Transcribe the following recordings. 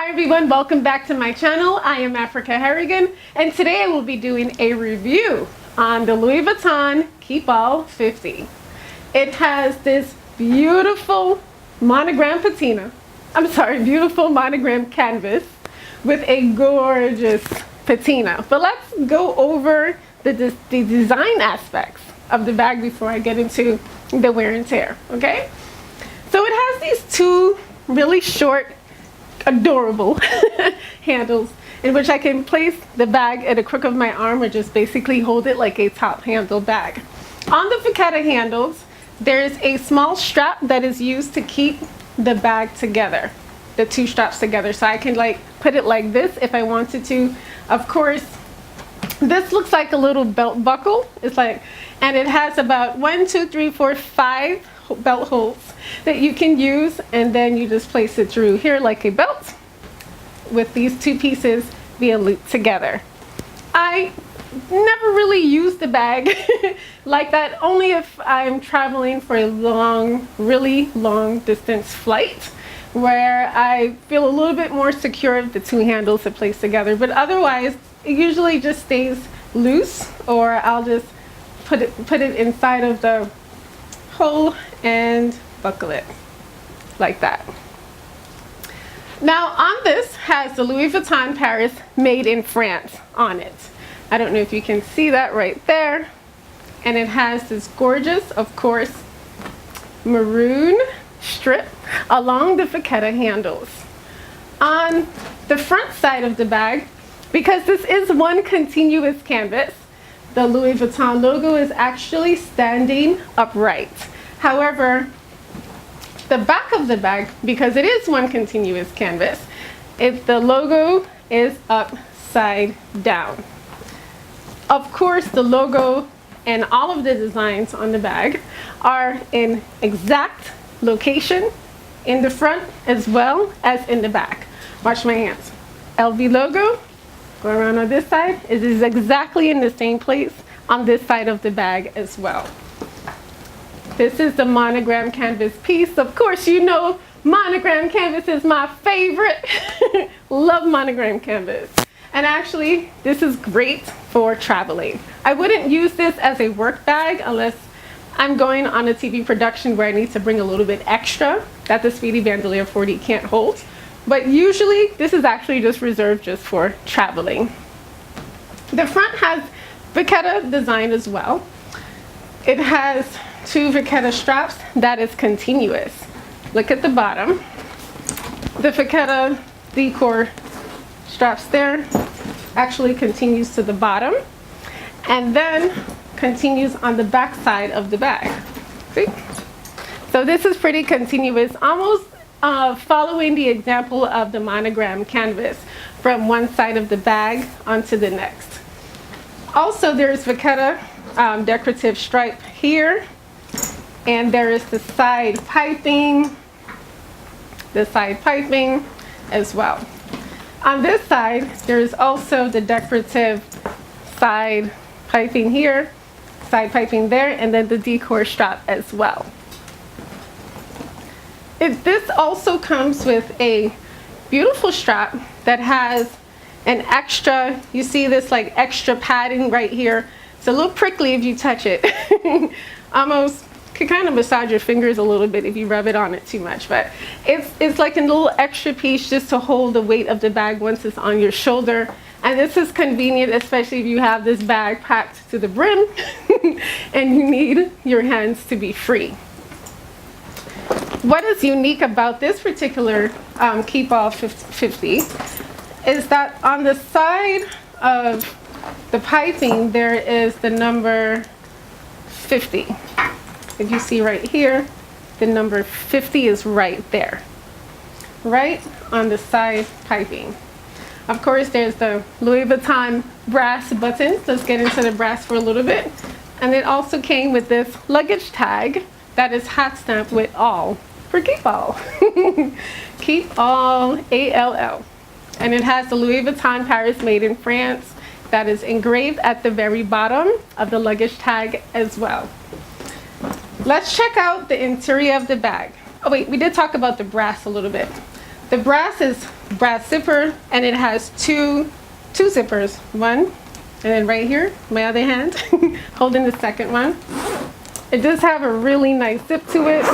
Hi everyone, welcome back to my channel. I am Africah Harrigan, and today I will be doing a review on the Louis Vuitton Keepall 50. It has this beautiful monogram patina. Beautiful monogram canvas with a gorgeous patina. But let's go over the design aspects of the bag before I get into the wear and tear, okay? So it has these two really short, adorable handles in which I can place the bag at a crook of my arm or just basically hold it like a top handle bag. On the Vachetta handles, there's a small strap that is used to keep the bag together, the two straps together. So I can like put it like this if I wanted to. Of course, this looks like a little belt buckle. It's like, and it has about 5 belt holes that you can use, and then you just place it through here like a belt with these two pieces being looped together. I never really use the bag like that, only if I'm traveling for a really long distance flight where I feel a little bit more secure of the two handles to place together. But otherwise, it usually just stays loose, or I'll just put it inside of the hole and buckle it like that. Now on this has the Louis Vuitton Paris made in France on it. I don't know if you can see that right there. And it has this gorgeous, of course, maroon strip along the Vachetta handles. On the front side of the bag, because this is one continuous canvas, the Louis Vuitton logo is actually standing upright. However, the back of the bag, because it is one continuous canvas, the logo is upside down. Of course, the logo and all of the designs on the bag are in exact location in the front as well as in the back. Watch my hands. LV logo, go around on this side. It is exactly in the same place on this side of the bag as well. This is the monogram canvas piece. Of course, you know monogram canvas is my favorite. Love monogram canvas. And actually, this is great for traveling. I wouldn't use this as a work bag unless I'm going on a TV production where I need to bring a little bit extra that the Speedy Bandolier 40 can't hold. But usually, this is actually just reserved just for traveling. The front has Vachetta design as well. It has two Vachetta straps that is continuous. Look at the bottom. The Vachetta decor straps there actually continues to the bottom and then continues on the back side of the bag. See? So this is pretty continuous, almost following the example of the monogram canvas from one side of the bag onto the next. Also, there's Vachetta decorative stripe here, and there is the side piping as well. On this side, there's also the decorative side piping here, side piping there, and then the decor strap as well. This also comes with a beautiful strap that has an extra, you see this like extra padding right here. It's a little prickly if you touch it. Almost could kind of massage your fingers a little bit if you rub it on it too much, but it's like a little extra piece just to hold the weight of the bag once it's on your shoulder. And this is convenient, especially if you have this bag packed to the brim and you need your hands to be free. What is unique about this particular Keepall 50 is that on the side of the piping there is the number 50. If you see right here, the number 50 is right there, right on the side piping. Of course, there's the Louis Vuitton brass buttons. Let's get into the brass for a little bit. And it also came with this luggage tag that is hat stamped with all for Keepall. Keepall, A-L-L. And it has the Louis Vuitton Paris made in France that is engraved at the very bottom of the luggage tag as well. Let's check out the interior of the bag. Oh wait, we did talk about the brass a little bit. The brass is brass zipper, and it has two zippers. One, and then right here, my other hand, holding the second one. It does have a really nice zip to it.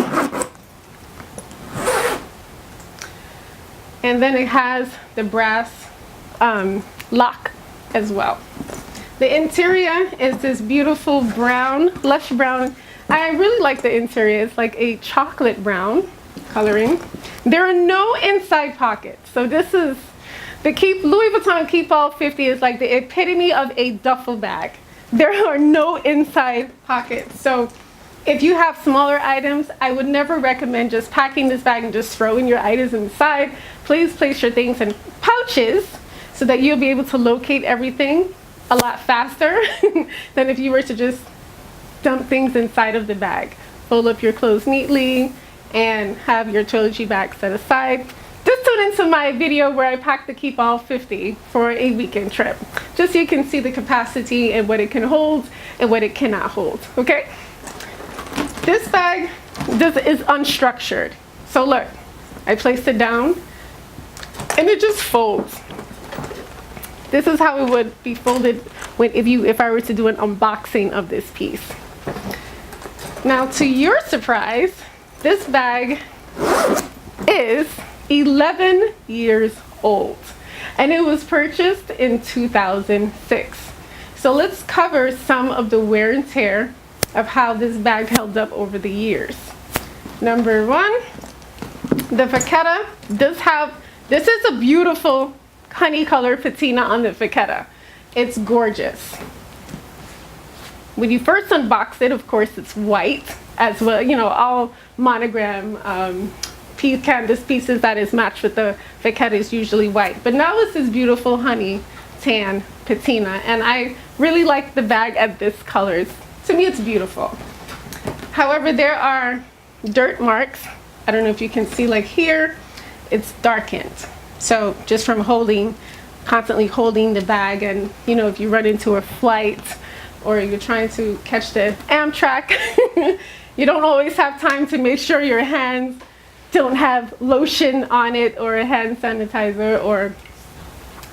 And then it has the brass lock as well. The interior is this beautiful brown, lush brown. I really like the interior. It's like a chocolate brown coloring. There are no inside pockets. So this is the Louis Vuitton Keepall 50 is like the epitome of a duffel bag. There are no inside pockets. So if you have smaller items, I would never recommend just packing this bag and just throwing your items inside. Please place your things in pouches so that you'll be able to locate everything a lot faster than if you were to just dump things inside of the bag. Fold up your clothes neatly and have your toiletry bag set aside. Just tune into my video where I packed the Keepall 50 for a weekend trip, just so you can see the capacity and what it can hold and what it cannot hold, okay? This bag is unstructured. So look, I placed it down and it just folds. This is how it would be folded if I were to do an unboxing of this piece. Now, to your surprise, this bag is 11 years old, and it was purchased in 2006. So let's cover some of the wear and tear of how this bag held up over the years. Number one, the Vachetta does have, this is a beautiful honey color patina on the Vachetta. It's gorgeous. When you first unbox it, of course, it's white as well, you know, all monogram canvas pieces that is matched with the Vachetta is usually white. But now it's this beautiful honey tan patina, and I really like the bag at this color. To me, it's beautiful. However, there are dirt marks. I don't know if you can see, like here, it's darkened. So just from constantly holding the bag, and you know, if you run into a flight or you're trying to catch the Amtrak, you don't always have time to make sure your hands don't have lotion on it or a hand sanitizer, or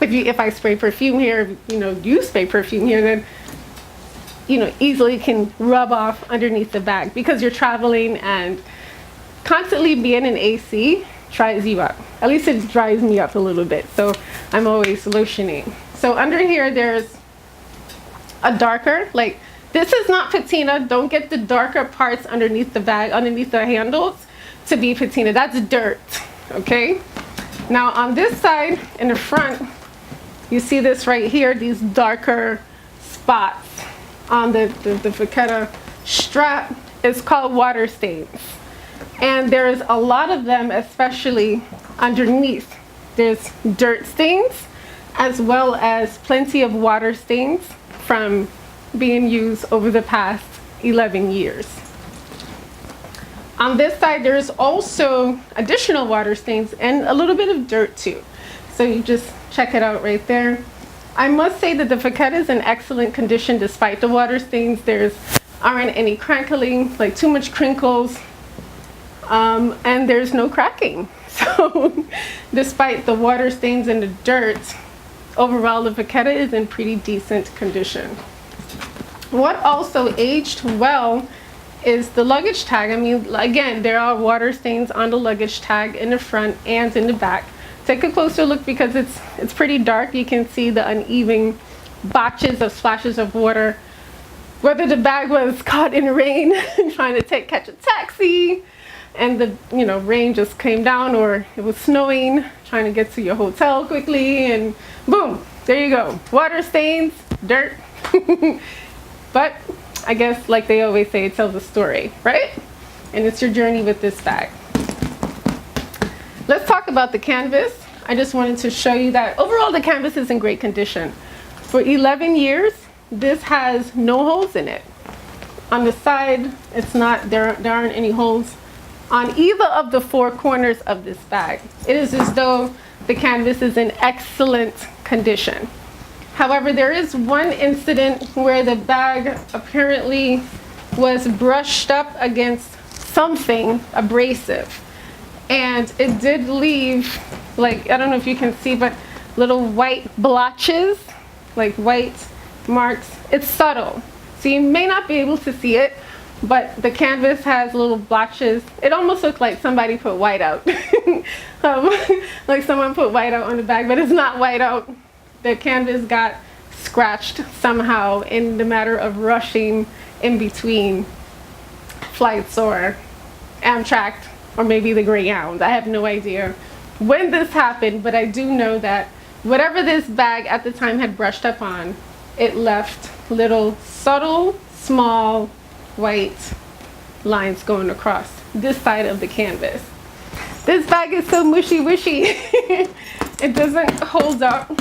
if I spray perfume here, you know, you spray perfume here, then you know, easily can rub off underneath the bag because you're traveling, and constantly being in AC dries you up. At least it dries me up a little bit, so I'm always lotioning. So under here there's a darker, like this is not patina. Don't get the darker parts underneath the bag, underneath the handles, to be patina. That's dirt, okay? Now on this side in the front, you see this right here, these darker spots on the Vachetta strap is called water stains. And there's a lot of them, especially underneath. There's dirt stains as well as plenty of water stains from being used over the past 11 years. On this side, there's also additional water stains and a little bit of dirt too. So you just check it out right there. I must say that the Vachetta is in excellent condition despite the water stains. Aren't any crackling, like too much crinkles, and there's no cracking. So despite the water stains and the dirt, overall the Vachetta is in pretty decent condition. What also aged well is the luggage tag. I mean, again, there are water stains on the luggage tag in the front and in the back. Take a closer look because it's pretty dark. You can see the uneven botches of splashes of water. Whether the bag was caught in rain trying to catch a taxi and the rain just came down, or it was snowing trying to get to your hotel quickly, and boom, there you go. Water stains, dirt. But I guess, like they always say, it tells a story, right? And it's your journey with this bag. Let's talk about the canvas. I just wanted to show you that overall the canvas is in great condition. For 11 years, this has no holes in it. On the side, there aren't any holes on either of the four corners of this bag. It is as though the canvas is in excellent condition. However, there is one incident where the bag apparently was brushed up against something abrasive. and it did leave, like, I don't know if you can see, but little white blotches, like white marks. It's subtle, so you may not be able to see it, but the canvas has little blotches. It almost looked like somebody put white out. Like someone put white out on the bag, but it's not white out. The canvas got scratched somehow in the matter of rushing in between flights or Amtrak or maybe the Greyhound. I have no idea when this happened, but I do know that whatever this bag at the time had brushed up on, it left little subtle, small, white lines going across this side of the canvas. This bag is so mushy-wishy. It doesn't hold up.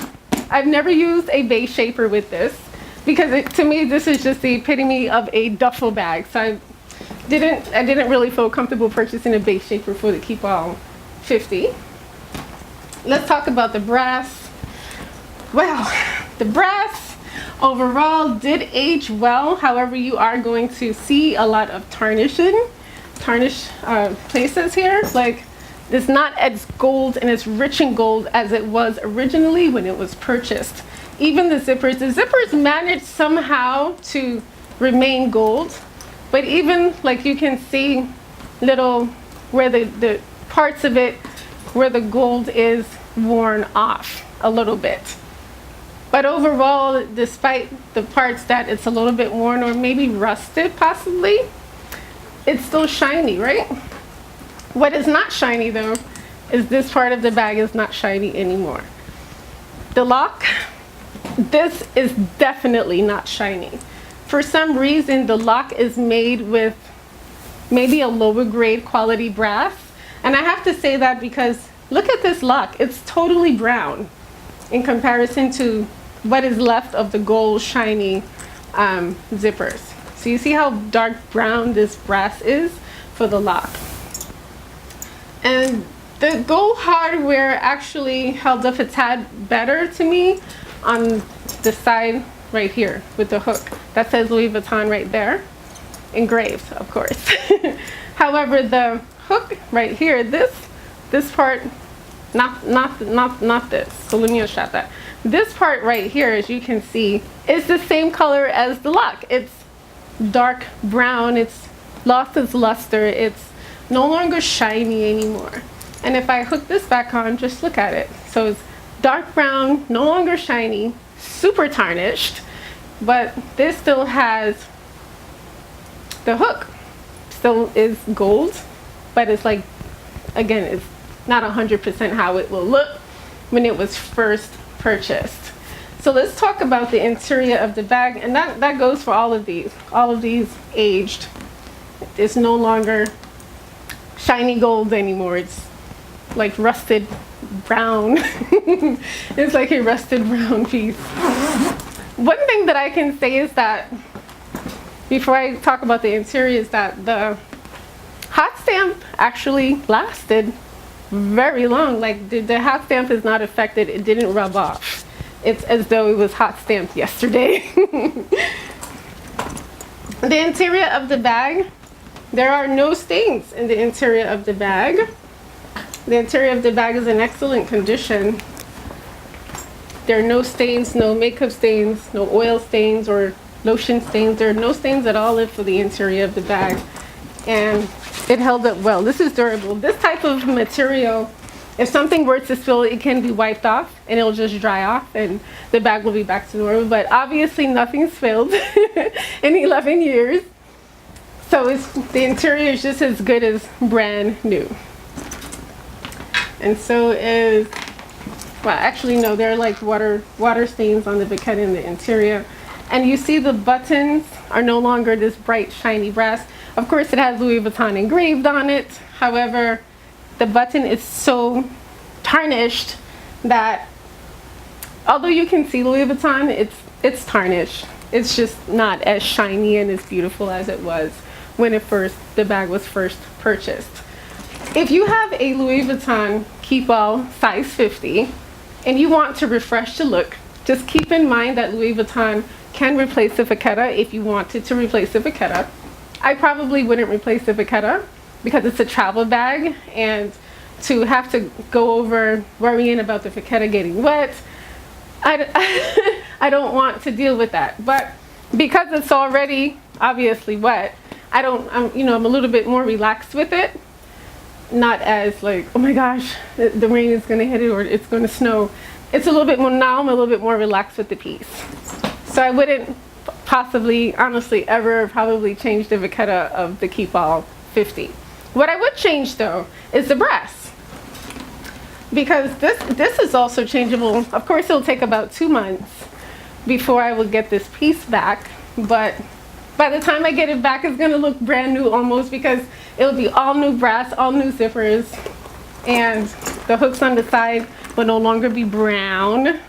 I've never used a base shaper with this because to me this is just the epitome of a duffel bag. So I didn't really feel comfortable purchasing a base shaper for the Keepall 50. Let's talk about the brass. Well, the brass overall did age well. However, you are going to see a lot of tarnished places here. Like, it's not as gold and as rich in gold as it was originally when it was purchased. Even the zippers managed somehow to remain gold, but even like you can see little where the parts of it where the gold is worn off a little bit. But overall, despite the parts that it's a little bit worn or maybe rusted possibly, it's still shiny, right? What is not shiny though is this part of the bag is not shiny anymore. The lock, this is definitely not shiny. For some reason, the lock is made with maybe a lower grade quality brass. And I have to say that because look at this lock, it's totally brown in comparison to what is left of the gold shiny zippers. So you see how dark brown this brass is for the lock. And the gold hardware actually held up a tad better to me on the side right here with the hook. That says Louis Vuitton right there, engraved, of course. However, the hook right here, this part, not this. So let me unstrap that. This part right here, as you can see, is the same color as the lock. It's dark brown. It's lost its luster. It's no longer shiny anymore. And if I hook this back on, just look at it. So it's dark brown, no longer shiny, super tarnished, but this still has the hook. Still is gold, but it's like, again, it's not 100% how it will look when it was first purchased. So let's talk about the interior of the bag, and that goes for all of these. All of these aged. It's no longer shiny gold anymore. It's like rusted brown. It's like a rusted brown piece. One thing that I can say is that, before I talk about the interior, is that the hot stamp actually lasted very long. Like the hot stamp is not affected. It didn't rub off. It's as though it was hot stamped yesterday. The interior of the bag, there are no stains in the interior of the bag. The interior of the bag is in excellent condition. There are no stains, no makeup stains, no oil stains or lotion stains. There are no stains at all for the interior of the bag. And it held up well. This is durable. This type of material, if something were to spill, it can be wiped off and it'll just dry off and the bag will be back to normal. But obviously nothing spilled in 11 years. So the interior is just as good as brand new. And so is, well, actually no, there are like water stains on the Vachetta in the interior. And you see the buttons are no longer this bright shiny brass. Of course it has Louis Vuitton engraved on it. However, the button is so tarnished that although you can see Louis Vuitton, it's tarnished. It's just not as shiny and as beautiful as it was when the bag was first purchased. If you have a Louis Vuitton Keepall size 50 and you want to refresh the look, just keep in mind that Louis Vuitton can replace the Vachetta if you wanted to replace the Vachetta. I probably wouldn't replace the Vachetta because it's a travel bag, and to have to go over worrying about the Vachetta getting wet. I don't want to deal with that. But because it's already obviously wet, I'm a little bit more relaxed with it. Not as like, oh my gosh, the rain is going to hit it or it's going to snow. It's a little bit more, now I'm a little bit more relaxed with the piece. So I wouldn't possibly, honestly, ever probably change the Vachetta of the Keepall 50. What I would change though is the brass. Because this is also changeable. Of course, it'll take about 2 months before I will get this piece back. But by the time I get it back, it's going to look brand new almost, because it'll be all new brass, all new zippers, and the hooks on the side will no longer be brown.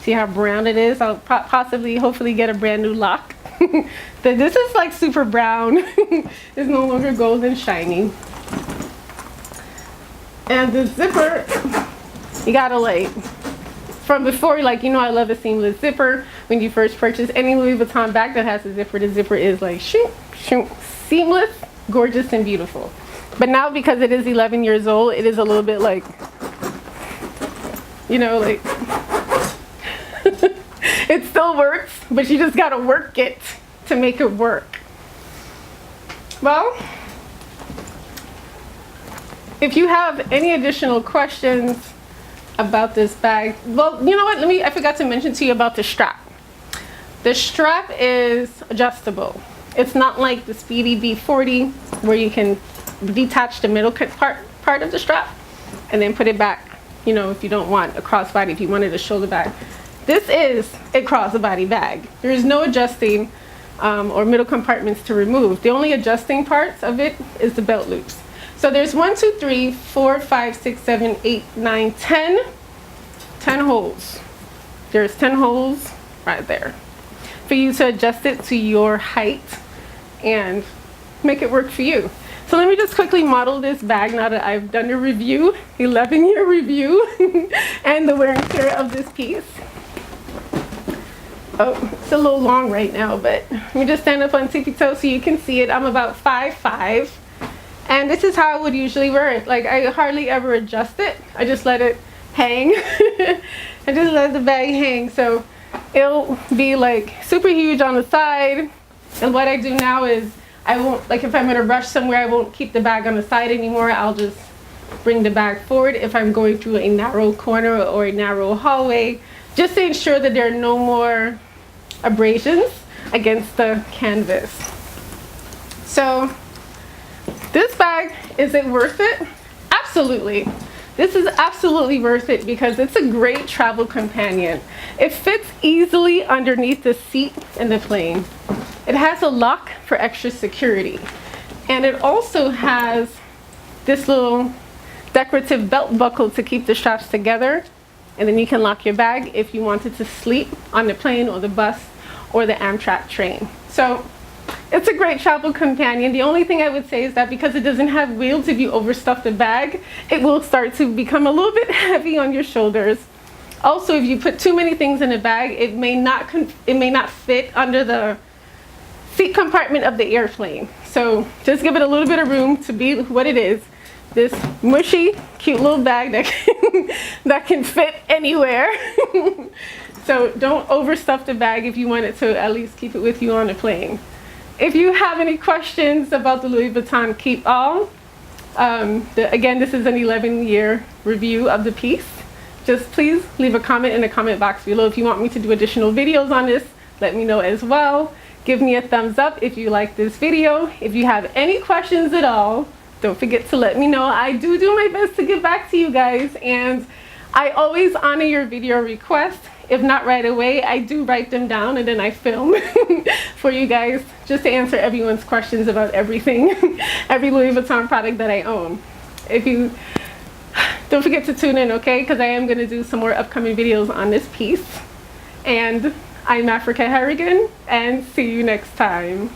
See how brown it is? I'll possibly, hopefully get a brand new lock. This is like super brown. It's no longer gold and shiny. And the zipper, you gotta like, from before, like, I love a seamless zipper. When you first purchase any Louis Vuitton bag that has a zipper, the zipper is like shoot, shoot, seamless, gorgeous, and beautiful. But now, because it is 11 years old, it is a little bit like, like, it still works, but you just gotta work it to make it work. Well, if you have any additional questions about this bag, well, you know what, I forgot to mention to you about the strap. The strap is adjustable. It's not like the Speedy B40 where you can detach the middle part of the strap and then put it back, if you don't want a crossbody, if you wanted a shoulder bag. This is a crossbody bag. There is no adjusting or middle compartments to remove. The only adjusting parts of it is the belt loops. So there's 1, 2, 3, 4, 5, 6, 7, 8, 9, 10 holes. There's 10 holes right there for you to adjust it to your height and make it work for you. So let me just quickly model this bag now that I've done a review, 11-year review, and the wear and tear of this piece. Oh, it's a little long right now, but let me just stand up on tippy toe so you can see it. I'm about 5'5". And this is how I would usually wear it. Like, I hardly ever adjust it. I just let it hang. I just let the bag hang. So it'll be like super huge on the side. And what I do now is I won't, like if I'm gonna rush somewhere, I won't keep the bag on the side anymore. I'll just bring the bag forward if I'm going through a narrow corner or a narrow hallway, just to ensure that there are no more abrasions against the canvas. So this bag, is it worth it? Absolutely. This is absolutely worth it because it's a great travel companion. It fits easily underneath the seat in the plane. It has a lock for extra security. And it also has this little decorative belt buckle to keep the straps together. And then you can lock your bag if you wanted to sleep on the plane or the bus or the Amtrak train. So it's a great travel companion. The only thing I would say is that because it doesn't have wheels, if you overstuff the bag, it will start to become a little bit heavy on your shoulders. Also, if you put too many things in a bag, it may not fit under the seat compartment of the airplane. So just give it a little bit of room to be what it is. This mushy, cute little bag that can fit anywhere. So don't overstuff the bag if you want it to at least keep it with you on the plane. If you have any questions about the Louis Vuitton Keepall, again, this is an 11-year review of the piece. Just please leave a comment in the comment box below. If you want me to do additional videos on this, let me know as well. Give me a thumbs up if you like this video. If you have any questions at all, don't forget to let me know. I do my best to get back to you guys, and I always honor your video requests. If not right away, I do write them down and then I film for you guys just to answer everyone's questions about everything, every Louis Vuitton product that I own. Don't forget to tune in, okay? Because I am going to do some more upcoming videos on this piece. And I'm Africah Harrigan, and see you next time.